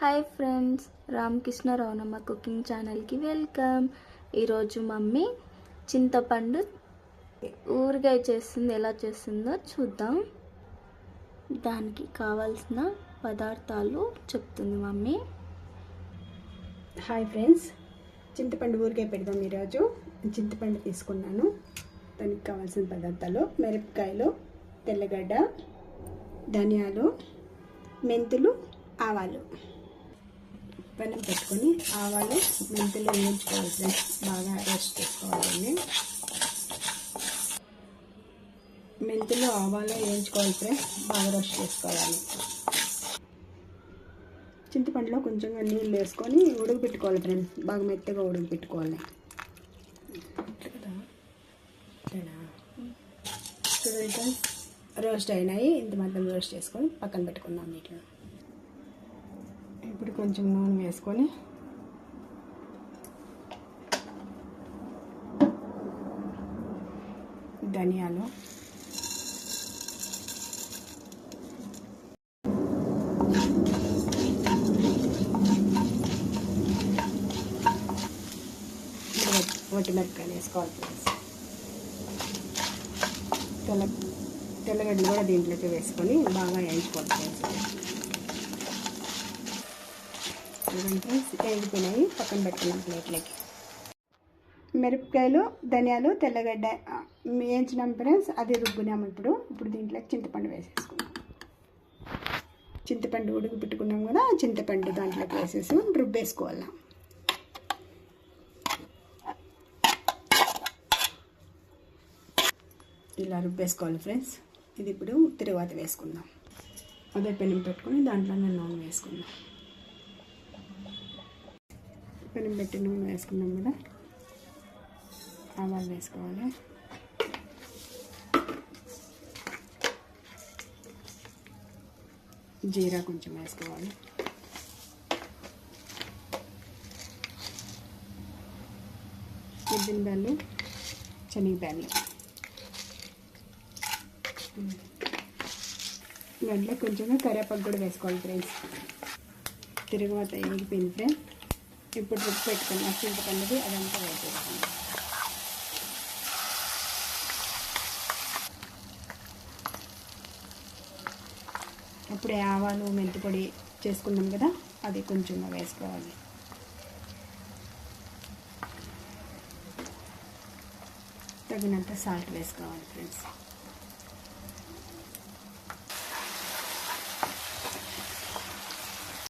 Hi friends, Ramakrishna Ravanamma cooking ఛానల్కి welcome. ఈరోజు mummy చింతపండు ఊరగాయ చేస్తుంది. ఎలా చేస్తుందో చూద్దాం. దానికి కావాల్సిన పదార్థాలు చెప్తుంది మమ్మీ. హాయ్ ఫ్రెండ్స్, చింతపండు ఊరగాయ పెడదాం. ఈరోజు చింతపండు తీసుకున్నాను. దానికి కావాల్సిన పదార్థాలు: మిరపకాయలు, తెల్లగడ్డ, ధనియాలు, మెంతులు, ఆవాలు. పెనం పెట్టుకొని ఆవాలు మెంతులు వేయించుకోవాలి ఫ్రెండ్స్. బాగా రోస్ట్ చేసుకోవాలండి. మెంతులు ఆవాలు వేయించుకోవాలి ఫ్రెండ్స్. బాగా రోస్ట్ చేసుకోవాలి. చింతపండులో కొంచెంగా నీళ్ళు వేసుకొని ఉడకబెట్టుకోవాలి ఫ్రెండ్స్. బాగా మెత్తగా ఉడకబెట్టుకోవాలి. చూడండి ఫ్రెండ్స్, రోస్ట్ అయినాయి. ఇంత మాత్రం రోస్ట్ చేసుకొని పక్కన పెట్టుకుందాం నీటిలో. ఇప్పుడు కొంచెం నూనె వేసుకొని ధనియాలు, వట్టిమిరపకాయలు వేసుకోవాలి. తెల్లగడ్డలు కూడా దీంట్లోకి వేసుకొని బాగా వేయించుకోవాలి. వేగిపోయినాయి, పక్కన పెట్టుకున్నాం ప్లేట్లకి. మిరపకాయలు, ధనియాలు, తెల్లగడ్డ వేయించినాం ఫ్రెండ్స్. అది రుబ్బినాము. ఇప్పుడు దీంట్లోకి చింతపండు వేసేసుకున్నాం. చింతపండు ఉడికి పెట్టుకున్నాం కదా, చింతపండు దాంట్లోకి వేసేసి రుబ్బేసుకోవాలి. ఇలా రుబ్బేసుకోవాలి ఫ్రెండ్స్. ఇది ఇప్పుడు తిరువాత వేసుకుందాం. అదే పెనం పెట్టుకొని దాంట్లోనే నూనె వేసుకుందాం. పెనం పెట్టి నూనె వేసుకున్నాం కదా, ఆవాలు వేసుకోవాలి. జీరా కొంచెం వేసుకోవాలి. ఉద్దినబెల్లు, శనగబెల్లు. దాంట్లో కొంచెంగా కరివేపాకు కూడా వేసుకోవాలి ఫ్రెండ్స్. తిరుగువాత వేగిపోయింది ఫ్రెండ్స్. ఇప్పుడు రుబ్బు పెట్టుకుని చింతపండుది అదంతా వేసేసుకోండి. అప్పుడే ఆవాలు, మెంతి పొడి చేసుకున్నాం కదా, అది కొంచెంగా వేసుకోవాలి. తగినంత సాల్ట్ వేసుకోవాలి ఫ్రెండ్స్.